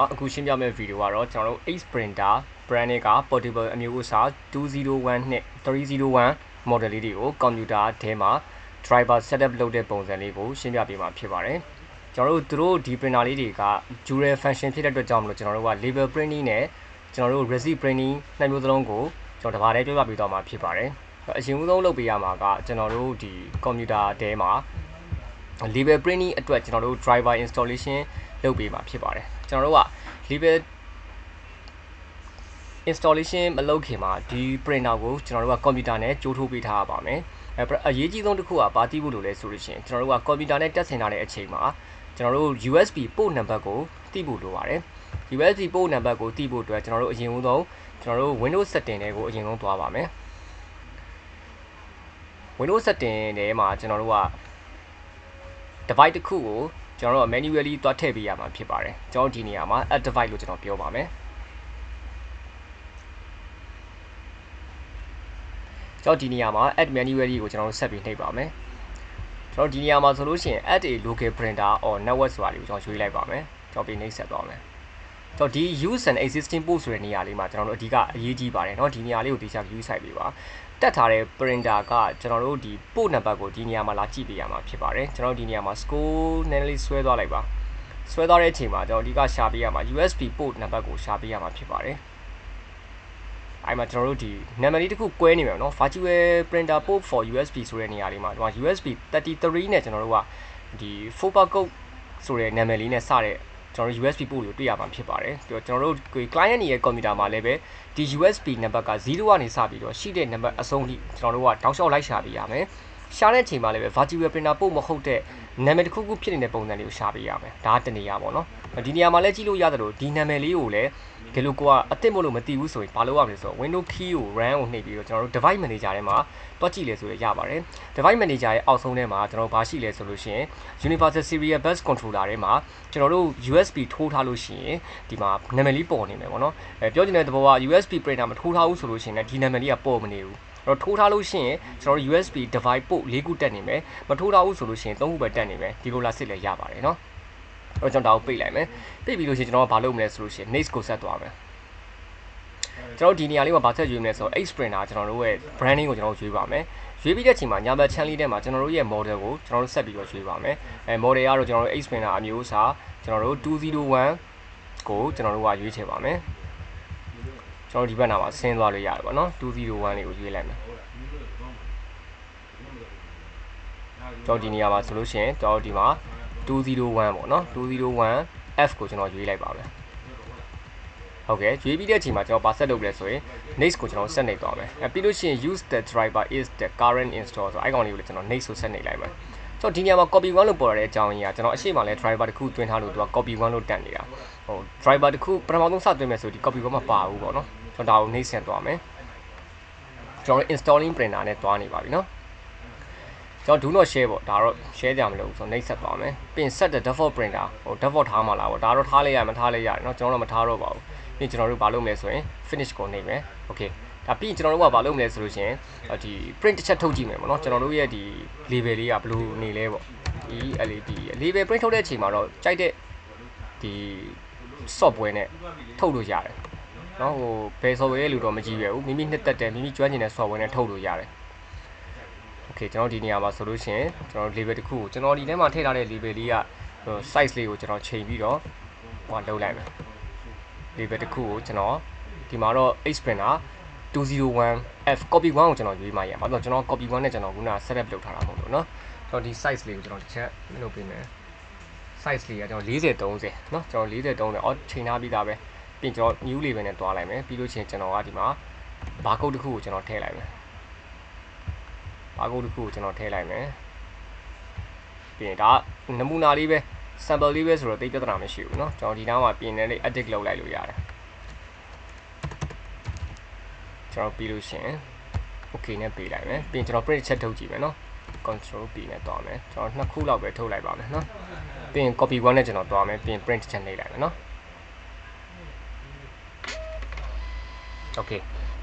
အခုရှင်းပြမယ့်ဗီဒီယိုကတော့ကျွန်တော်တို့ Ace Printer brand က portable အမျိုးအစား201နဲ့301 model လေးတွေကို computer ထဲမှာ driver setup လုပ်တဲ့ပုံစံလေးကိုရှင်းပြပေးမှာဖြစ်ပါတယ်ကျွန်တော်တို့သူတို့ဒီ printer လေးတွေက dual function ဖြစ်တဲ့အတွက်ကြောင့်မလို့ကျွန်တော်တို့က label printing နဲ့ကျွန်တော်တို့ receipt printing နှစ်မျိုးစလုံးကိုကျွန်တော်တပါးတည်းပြောပြပေးသွားမှာဖြစ်ပါတယ်အရင်ဦးဆုံးလုပ်ပေးရမှာကကျွန်တော်တို့ဒီ computer ထဲမှာ label printing အတွက်ကျွန်တော်တို့ driver installation လုပ်ပေးမှာဖြစ်ပါတယ်ကျွန်တော်တို့က label installation မလုပ်ခင်မှာဒီ printer ကိုကျွန်တော်တို့က computer နဲ့ကြိုးထိုးပေးထားရပါမယ်အရေးကြီးဆုံးတစ်ခုကဘာသိဖို့လိုလဲဆိုလို့ရှိရင်ကျွန်တော်တို့က computer နဲ့တက်ဆင်ထားတဲ့အချိန်မှာကျွန်တော်တို့ USB port number ကိုသိဖို့လိုပါတယ် USB port number ကိုသိဖို့အတွက်ကျွန်တော်တို့အရင်ဆုံးကျွန်တော်တို့ Windows setting တွေကိုအရင်ဆုံးသွားပါမယ် Windows setting ထဲမှာကျွန်တော်တို့က device တစ်ခုကိုကျွန်တော်တို့ manually တွားထည့်ပေးရမှာဖြစ်ပါတယ်ကျွန်တော်ဒီနေရာမှာ add device လို့ကျွန်တော်ပြောပါမယ်ကျွန်တော်ဒီနေရာမှာ add manually ကိုကျွန်တော်တို့ဆက်ပြီးနှိပ်ပါမယ်ကျွန်တော်ဒီနေရာမှာဆိုလို့ရှိရင် add a local printer or network ဆိုတာလေးကိုကျွန်တော်ရွေးလိုက်ပါမယ်ကျွန်တော်ပြီးနှိပ်ဆက်သွားမယ်ကျွန်တော်ဒီ use an existing port ဆိုတဲ့နေရာလေးမှာကျွန်တော်တို့အဓိကအရေးကြီးပါတယ်เนาะဒီနေရာလေးကိုတရား use ဆိုင်ပေးပါတက်ထားတဲ့ printer ကကျွန်တော်တို့ဒီ port number ကိုဒီနေရာမှာလာကြည့်ပေးရမှာဖြစ်ပါတယ်ကျွန်တော်ဒီနေရာမှာ scroll နည်းနည်းလေးဆွဲသွားလိုက်ပါဆွဲသွားတဲ့အချိန်မှာကျွန်တော်ဒီကရှာပေးရမှာ USB port number ကိုရှာပေးရမှာဖြစ်ပါတယ်အဲ့မှာကျွန်တော်တို့ဒီနာမည်လေးတစ်ခုကွဲနေမှာเนาะ virtual printer port for USB ဆိုတဲ့နေရာလေးမှာဒီမှာ USB 33နဲ့ကျွန်တော်တို့ကဒီ 4 code ဆိုတဲ့နာမည်လေးနဲ့စတဲ့ကျွန်တော်တို့ USB port ကိုတွေ့ရမှာဖြစ်ပါတယ်ကျွန်တော်တို့ client ရဲ့ computer မှာလည်းပဲဒီ USB number က0ကနေစပြီးတော့ရှိတဲ့ number အဆုံးထိကျွန်တော်တို့ကတောက်လျှောက်လိုက်ရှာပေးရမယ်ရှာတဲ့အချိန်မှာလည်းပဲ virtual printer port မဟုတ်တဲ့နာမည်တစ်ခုခုဖြစ်နေတဲ့ပုံစံလေးကိုရှာပေးရမယ်ဒါကတနေရာပေါ့နော်ဒီနေရာမှာလည်းကြည့်လို့ရတယ်လို့ဒီနာမည်လေးကိုလည်းဒီလိုကိုကအသစ်မို့လို့မသိဘူးဆိုရင်ဘာလုပ်ရမလဲဆိုတော့ Windows key ကို run ကိုနှိပ်ပြီးတော့ကျွန်တော်တို့ device manager ထဲမှာတွက်ကြည့်လဲဆိုရရပါတယ် device manager ရဲ့အောက်ဆုံးထဲမှာကျွန်တော်ဘာရှိလဲဆိုလို့ရှိရင် universal serial bus controller ထဲမှာကျွန်တော်တို့ USB ထိုးထားလို့ရှိရင်ဒီမှာနာမည်လေးပေါ်နေမယ်ပေါ့နော်ပြောချင်တဲ့သဘောက USB printer မထိုးထားဘူးဆိုလို့ရှိရင်လည်းဒီနာမည်လေးကပေါ်မနေဘူးတော့ထိုးထားလို့ရှိရင်ကျွန်တော်တို့ USB device port ၄ခုတက်နေမယ်မထိုးထားဘူးဆိုလို့ရှိရင်၃ခုပဲတက်နေမယ်ဒီလိုလာစစ်လဲရပါတယ်เนาะတော့ကျွန်တော်ဒါကိုပိတ်လိုက်မယ်ပိတ်ပြီးလို့ရှိရင်ကျွန်တော်ကဘာလုပ်မလဲဆိုလို့ရှိရင် next ကိုဆက်သွားမယ်ကျွန်တော်ဒီနေရာလေးမှာဘာဆက်ရွေးမလဲဆိုတော့ Ace Printer ကျွန်တော်တို့ရဲ့ branding ကိုကျွန်တော်ရွေးပါမယ်ရွေးပြီးတဲ့အချိန်မှာညာဘက် channel လေးထဲမှာကျွန်တော်တို့ရဲ့ model ကိုကျွန်တော်တို့ဆက်ပြီးတော့ရွေးပါမယ်model ကတော့ကျွန်တော်တို့ Ace Printer အမျိုးအစားကျွန်တော်တို့201ကိုကျွန်တော်တို့ကရွေးချယ်ပါမယ်ကျွန်တော်ဒီဘက်နာမှာဆင်းသွားလို့ရတယ်ပေါ့နော်201လေးကိုရွေးလိုက်မယ်ကျွန်တော်ဒီနေရာမှာဆိုလို့ရှိရင်ကျွန်တော်ဒီမှာ201ပေါ့နော်201F ကိုကျွန်တော်ရွေးလိုက်ပါမယ်ဟုတ်ကဲ့ရွေးပြီးတဲ့အချိန်မှာကျွန်တော်ပါဆက်လုပ်လဲဆိုရင် next ကိုကျွန်တော်ဆက်နေသွားမယ်ပြီးလို့ရှိရင် use the driver is the current install ဆိုအဲ့ကောင်လေးကိုလည်းကျွန်တော် next ကိုဆက်နေလိုက်မယ်ဆိုတော့ဒီနေရာမှာ copy 1လို့ပေါ်လာတဲ့အကြောင်းရင်းကကျွန်တော်အရှိမလဲ driver တစ်ခုတွင်းထားလို့သူက copy 1လို့တက်နေတာဟို driver တစ်ခုပထမဆုံးစသွင်းမယ်ဆိုဒီ copy 1မပါဘူးပေါ့နော်ကျွန်တော်ဒါကို next ဆက်သွားမယ်ကျွန်တော် installing printer နဲ့တွားနေပါပြီနော်ကျွန်တော် do not share ပေါ့ဒါတော့ share ကြမလို့ဆိုတော့ next ဆက်သွားမယ်ပြီးရင် set the default printer ဟို default ထားမှာလားပေါ့ဒါတော့ထားလိုက်ရမထားလိုက်ရတယ်เนาะကျွန်တော်တော့မထားတော့ပါဘူးပြီးကျွန်တော်တို့ဘာလုပ်မလဲဆိုရင် finish ကိုနှိပ်မယ် okay ဒါပြီးကျွန်တော်တို့ကဘာလုပ်မလဲဆိုလို့ရှိရင်ဒီ print တစ်ချက်ထုတ်ကြည့်မယ်ပေါ့เนาะကျွန်တော်တို့ရဲ့ဒီ label လေးကဘယ်လိုနေလဲပေါ့ဒီ LED label print ထုတ်တဲ့အချိန်မှာတော့ကြိုက်တဲ့ဒီ software နဲ့ထုတ်လို့ရတယ်เนาะဟိုဘယ် software ရဲ့လို့တော့မကြည့်ရဘူးမိမိနှစ်သက်တယ်မိမိကျွမ်းကျင်တဲ့ software နဲ့ထုတ်လို့ရတယ်okay ကျွန်တော်ဒီနေရာမှာဆိုလို့ရှိရင်ကျွန်တော် label တစ်ခုကိုကျွန်တော်ဒီထဲမှာထည့်ထားတဲ့ label လေးက size လေးကိုကျွန်တော်ချိန်ပြီးတော့ဟိုလုပ်လိုက်မယ် label တစ်ခုကိုကျွန်တော်ဒီမှာတော့ Ace Printer 201F copy 1ကိုကျွန်တော်ရွေးမှရမှာဆိုတော့ကျွန်တော် copy 1နဲ့ကျွန်တော်ခုန setup လုပ်ထားတာမဟုတ်လို့เนาะကျွန်တော်ဒီ size လေးကိုကျွန်တော်တစ်ချက်လုပ်ပေးမယ် size လေးကကျွန်တော်40-30เนาะကျွန်တော်40-30အော်ချိန်ထားပြီးသားပဲပြီးကျွန်တော် new label နဲ့တွားလိုက်မယ်ပြီးလို့ချင်းကျွန်တော်ကဒီမှာ barcode တစ်ခုကိုကျွန်တော်ထည့်လိုက်မယ်barcode တစ်ခုကိုကျွန်တော်ထည့်လိုက်မယ်ပြီးရင်ဒါနမူနာလေးပဲ sample လေးပဲဆိုတော့တိတ်ပြဿနာမရှိဘူးเนาะကျွန်တော်ဒီနားမှာပြင်နေလေး edit လုပ်လိုက်လို့ရတယ်ကျွန်တော်ပြီးလို့ရှိရင် okay နဲ့ပေးလိုက်မယ်ပြီးရင်ကျွန်တော် print ချက်ထုတ်ကြည့်မယ်เนาะ control P နဲ့တွားမယ်ကျွန်တော်နှစ်ခုလောက်ပဲထုတ်လိုက်ပါမယ်เนาะပြီးရင် copy 1နဲ့ကျွန်တော်တွားမယ်ပြီးရင် print ချက်နှိပ်လိုက်မယ်เนาะ okay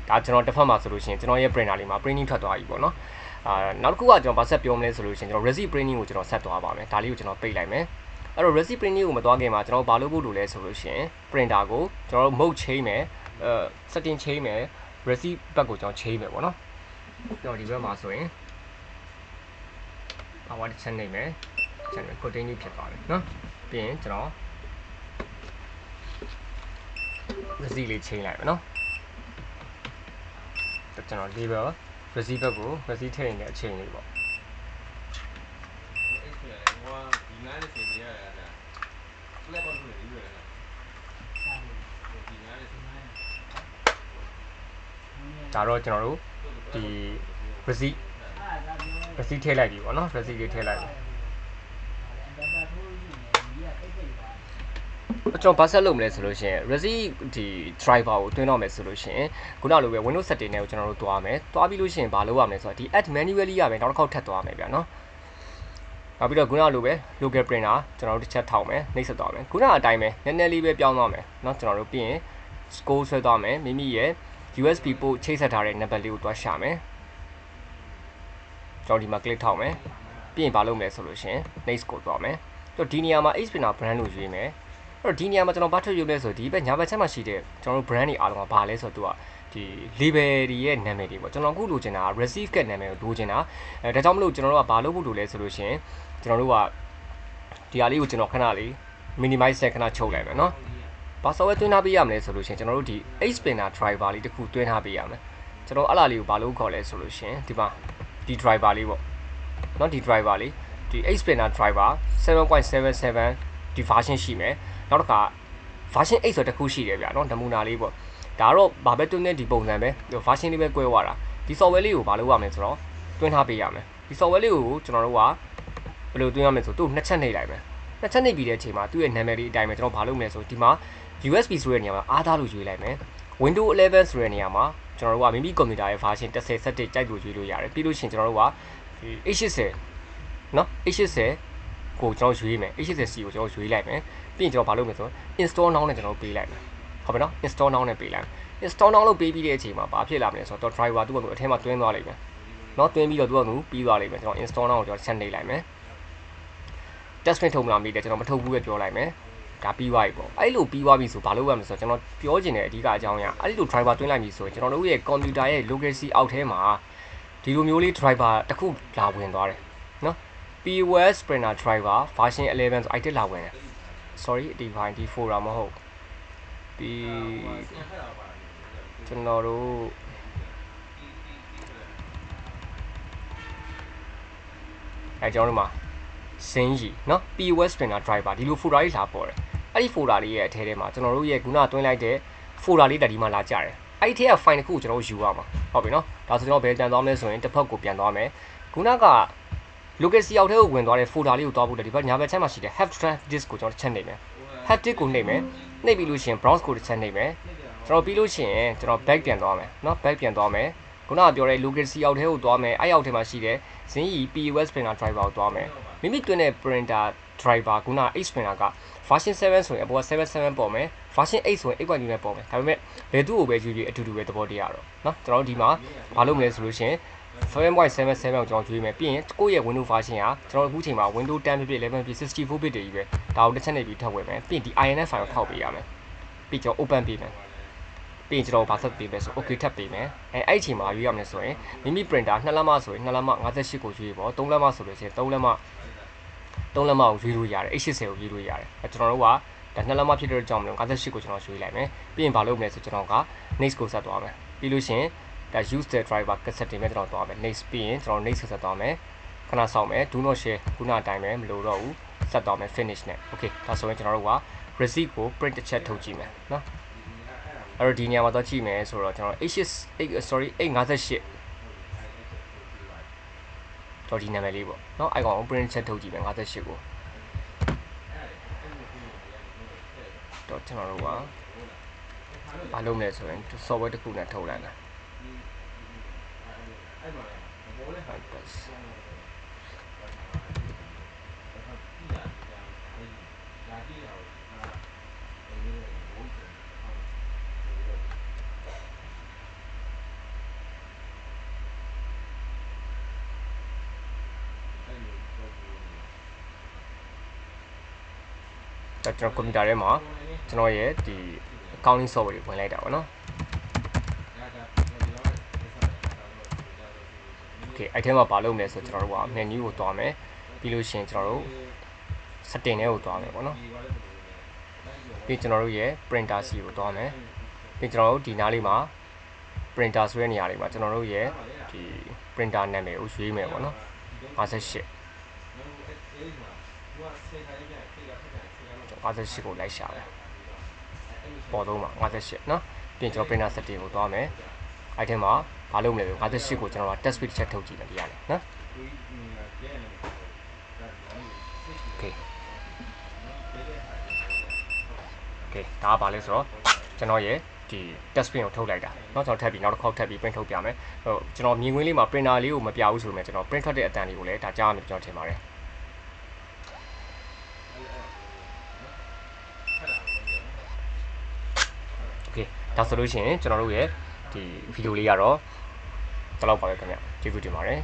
ဒါကျွန်တော်တစ်ဖက်မှာဆိုလို့ရှိရင်ကျွန်တော်ရဲ့ printer လေးမှာ printing ထွက်သွားပြီပေါ့เนาะနောက်တစ်ခုကကျွန်တော်ဗာဆက်ပြောမလဲဆိုလို့ရှိရင်ကျွန်တော် receipt printing ကိုကျွန်တော်ဆက်သွားပါမယ်ဒါလေးကိုကျွန်တော်ပိတ်လိုက်မယ် အဲ့တော့ resi print ကိုမသွားခင်မှာကျွန်တော်ဘာလုပ်ဖို့လိုလဲဆိုလို့ရှိရင် printer ကိုကျွန်တော် mode change မယ်setting change မယ် resi ဘက်ကိုကျွန်တော် change မယ်ပေါ့နော်ကျွန်တော်ဒီဘက်မှာဆိုရင် power တစ်ချက်နေမယ် channel continue ဖြစ်သွားပြီနော်ပြီးရင်ကျွန်တော် resi လေး change လိုက်မယ်နော်ကျွန်တော် label resi ဘက်ကို resi ထည့်နေတဲ့အချိန်လေးပေါ့ဒါတော့ကျွန်တော်တို့ဒီ receipt ထည့်လိုက်ပြီပေါ့နော် receipt လေးထည့်လိုက်ပြီကျွန်တော်ဘာဆက်လုပ်မလဲဆိုလို့ရှိရင် receipt ဒီ driver ကိုတွင်းတော့မယ်ဆိုလို့ရှိရင်ခုနလိုပဲ Windows setting နဲ့ကိုကျွန်တော်တို့တွားမယ်တွားပြီးလို့ရှိရင်ဘာလုပ်ရမလဲဆိုတော့ဒီ add manually ရပဲနောက်တစ်ခေါက်ထပ်သွားမယ်ဗျာနော်နောက်ပြီးတော့ခုနလိုပဲ local printer ကျွန်တော်တို့တစ်ချက်ထောက်မယ်နှိပ်ဆက်သွားမယ်ခုနအတိုင်းပဲနည်းနည်းလေးပဲပြောင်းသွားမယ်เนาะကျွန်တော်တို့ပြီးရင် score ဆွဲသွားမယ်မိမိရဲ့ USB port ချိတ်ဆက်ထားတဲ့ number လေးကိုတွားရှာမယ်ကျွန်တော်ဒီမှာ click ထောက်မယ်ပြီးရင်ဘာလုပ်မလဲဆိုလို့ရှင် next ကိုတွားမယ်တော့ဒီနေရာမှာ H printer brand ကိုရွေးမယ်အဲ့တော့ဒီနေရာမှာကျွန်တော်ဘာထွက်ရွေးမလဲဆိုဒီဘက်ညာဘက်ချက်မှာရှိတဲ့ကျွန်တော်တို့ brand တွေအားလုံးကဘာလဲဆိုတော့သူကဒီ label တွေရဲ့နာမည်တွေပေါ့ကျွန်တော်အခုလိုချင်တာ receive ကနာမည်ကိုလိုချင်တာဒါကြောင့်မလို့ကျွန်တော်တို့ကဘာလုပ်ဖို့လိုလဲဆိုလို့ရှင်ကျွန်တော်တို့ကဒီဟာလေးကိုကျွန်တော်ခဏလေး minimize နဲ့ခဏချုပ်လိုက်မယ်เนาะဘာ software သွင်းထားပေးရမလဲဆိုလို့ရှင်ကျွန်တော်တို့ဒီ H printer driver လေးတစ်ခုသွင်းထားပေးရမယ်ကျွန်တော်အဲ့လားလေးကိုဘာလို့ခေါ်လဲဆိုလို့ရှင်ဒီမှာဒီ driver လေးပေါ့เนาะဒီ driver လေးဒီ H printer driver 7.77 ဒီ version ရှိမယ်နောက်တစ်ခါ version 8ဆိုတစ်ခုရှိတယ်ဗျာเนาะနမူနာလေးပေါ့ဒါတော့ဘာပဲတွင်းနေဒီပုံစံပဲ version လေးပဲ꿰သွားတာဒီ software လေးကိုဘာလုပ်ရမလဲဆိုတော့တွင်းထားပေးရမယ်ဒီ software လေးကိုကျွန်တော်တို့ကဘယ်လိုတွင်းရမလဲဆိုသူ့နှစ်ချက်နှိပ်လိုက်မယ်နှစ်ချက်နှိပ်ပြီးတဲ့အချိန်မှာသူ့ရဲ့နာမည်လေးအတိုင်းပဲကျွန်တော်ဘာလုပ်မလဲဆိုဒီမှာ USB ဆိုတဲ့နေရာမှာအားသားလို့ရွေးလိုက်မယ် Windows 11ဆိုတဲ့နေရာမှာကျွန်တော်တို့ကမိမိကွန်ပျူတာရဲ့ version 10 setting ကြိုက်လို့ရွေးလို့ရတယ်ပြီးလို့ရှိရင်ကျွန်တော်တို့ကဒီ H80 เนาะ H80 ကိုကျွန်တော်ရွေးမယ် H80C ကိုကျွန်တော်ရွေးလိုက်မယ်ပြီးရင်ကျွန်တော်ဘာလုပ်မလဲဆိုတော့ install now နဲ့ကျွန်တော်ပေးလိုက်မယ်ဟုတ်ပြီနော် install now နဲ့ပေးလိုက် install now လို့ပေးပြီးတဲ့အချိန်မှာဘာဖြစ်လာမလဲဆိုတော့ driver သူ့ကအထဲမှာတွင်းသွားလိမ့်မယ်เนาะတွင်းပြီးတော့သူကပြီးသွားလိမ့်မယ်ကျွန်တော် install now ကိုကျွန်တော်ဆက်နေလိုက်မယ် test print ထုတ်မလားမေးတယ်ကျွန်တော်မထုတ်ဘူးပဲပြောလိုက်မယ်ဒါပြီးသွားပြီပေါ့အဲ့လိုပြီးသွားပြီဆိုဘာလုပ်ရမလဲဆိုတော့ကျွန်တော်ပြောချင်တဲ့အဓိကအကြောင်းအရာအဲ့လို driver တွင်းလိုက်ပြီဆိုရင်ကျွန်တော်တို့ရဲ့ computer ရဲ့ locacy အောက်ထဲမှာဒီလိုမျိုးလေး driver တစ်ခုလာဝင်သွားတယ်เนาะ POS printer driver version 11ဆို item လာဝင်တယ် sorry ဒီ file ဒီ folder မဟုတ်ပြီးကျွန်တော်တို့ကျွန်တော်တို့မှာစင်းကြီးเนาะ POS printer driver ဒီလို folder လေးလာပေါ်တယ်အဲ့ဒီ folder လေးရဲ့အထဲထဲမှာကျွန်တော်တို့ရဲ့ခုနတွင်းလိုက်တဲ့ folder လေးတက်ဒီမှာလာကြတယ်အဲ့ဒီထဲက file တစ်ခုကိုကျွန်တော်တို့ယူရမှာဟုတ်ပြီเนาะဒါဆိုကျွန်တော်ဘယ်ပြန်သွားမလဲဆိုရင်တစ်ဖက်ကိုပြန်သွားမယ်ခုနက locacy အောက်ထဲကိုဝင်သွားတဲ့ folder လေးကိုတွားဖို့ဒီဘက်ညာဘက်ချက်မှာရှိတဲ့ hard drive disk ကိုကျွန်တော်ချက်နေမယ် hard disk ကိုနှိပ်မယ်နှိပ်ပြီးလို့ရှိရင် browse ကိုတစ်ချက်နှိပ်မယ်ကျွန်တော်ပြီးလို့ရှိရင်ကျွန်တော် back ပြန်သွားမယ်เนาะ back ပြန်သွားမယ်ခုနကပြောတဲ့ locacy အောက်ထဲကိုတွားမယ်အဲ့အောက်ထဲမှာရှိတဲ့ဇင်းကြီး POS printer driver ကိုတွားမယ်မိမိတွင်းတဲ့ printer driver ခုန H printer က version 7ဆိုရင်အပေါ်က77ပေါ်မယ် version 8ဆိုရင် 8.2 နဲ့ပေါ်မယ်ဒါပေမဲ့ဘယ်သူ့ကိုပဲယူယူအတူတူပဲသဘောတရားတော့เนาะကျွန်တော်တို့ဒီမှာမလုပ်မလဲဆိုလို့ရှိရင် 7.77 ကိုကျွန်တော်ကျွေးမယ်ပြီးရင်ကိုယ့်ရဲ့ Windows version ကကျွန်တော်အခုချိန်မှာ Windows 10 ဖြစ်11ဖြစ်64 bit တွေကြီးပဲဒါကိုတစ်ချက်နေပြီးထောက်ဝယ်မယ်ပြီးရင်ဒီ INF file ကိုထောက်ပေးရမယ်ပြီးကျွန်တော် open ပေးမယ်ပြီးရင်ကျွန်တော်ဘာဆက်ပေးမယ်ဆို okay ထပ်ပေးမယ်အဲ့အချိန်မှာရွေးရမယ်ဆိုရင်မိမိ printer 2လက်မဆိုရင်2လက်မ58ကိုရွေးပေါ့3လက်မဆိုလို့ရှိရင်3လက်မကိုရွေးလို့ရတယ် H80 ကိုရွေးလို့ရတယ်ကျွန်တော်တို့ကဒါ2လက်မဖြစ်တဲ့ကြောင့်မလို့58ကိုကျွန်တော်ရွေးလိုက်မယ်ပြီးရင်ဘာလုပ်မလဲဆိုကျွန်တော်က next ကိုဆက်သွားမယ်ပြီးလို့ရှိရင်ဒါ use the driver cassette တွေနဲ့ကျွန်တော်သွားမယ် next ပြီးရင်ကျွန်တော် next ဆက်သွားမယ်ခဏဆောင်မယ် do not share ခုနအတိုင်းပဲမလို့တော့ဘူးဆက်သွားမယ် finish နဲ့ okay ဒါဆိုရင်ကျွန်တော်တို့က receipt ကို print တစ်ချက်ထုတ်ကြည့်မယ်เนาะအဲ့တော့ဒီနေရာမှာတော့ကြည့်မယ်ဆိုတော့ကျွန်တော် 858တော့ဒီနာမည်လေးပေါ့เนาะ icon ကို print ချက်ထုတ်ကြည့်မယ်58ကိုတော့ကျွန်တော်တို့ကဘာလုပ်မလဲဆိုရင် software တစ်ခုနဲ့ထုတ်လိုက်မယ် ကျွန်တော်ကွန်ပျူတာထဲမှာကျွန်တော်ရဲ့ဒီ accounting software တွေဝင်လိုက်တာပေါ့နော် okay အဲ့ထဲမှာဘာလုပ်မလဲဆိုကျွန်တော်တို့က menu ကိုတွားမယ်ပြီးလို့ရှိရင်ကျွန်တော်တို့ setting ထဲကိုတွားမယ်ပေါ့နော်ပြီးကျွန်တော်တို့ရဲ့ printer စီကိုတွားမယ်ပြီးကျွန်တော်တို့ဒီနားလေးမှာ printer ဆိုတဲ့နေရာလေးမှာကျွန်တော်တို့ရဲ့ဒီ printer နာမည်ကိုရွေးမယ်ပေါ့နော်58ကိုလိုက်ရှာမယ်ပေါ်တော့မှာ58เนาะပြင်ကျွန်တော် printer setting ကိုတွားမယ်အဲ့ထဲမှာဘာလုပ်မလဲဆို58ကိုကျွန်တော်က test speed ချက်ထုတ်ကြည့်မယ်ဒီရတယ်เนาะ okay okay ဒါကဘာလဲဆိုတော့ကျွန်တော်ရဲ့ဒီ test print ကိုထုတ်လိုက်တာเนาะကျွန်တော်ထပ်ပြီးနောက်တစ်ခေါက်ထပ်ပြီး print ထုတ်ပြမယ်ဟိုကျွန်တော်မြင်ကွင်းလေးမှာ printer လေးကိုမပြဘူးဆိုပေမဲ့ကျွန်တော် print ထွက်တဲ့အတန်လေးကိုလည်းဒါကြားရမယ်ကျွန်တော်ထင်ပါတယ် okay ဒါဆိုလို့ရှိရင်ကျွန်တော်တို့ရဲ့ဒီဗီဒီယိုလေးကတော့ဒီလောက်ပါပဲခင်ဗျကျေးဇူးတင်ပါတယ်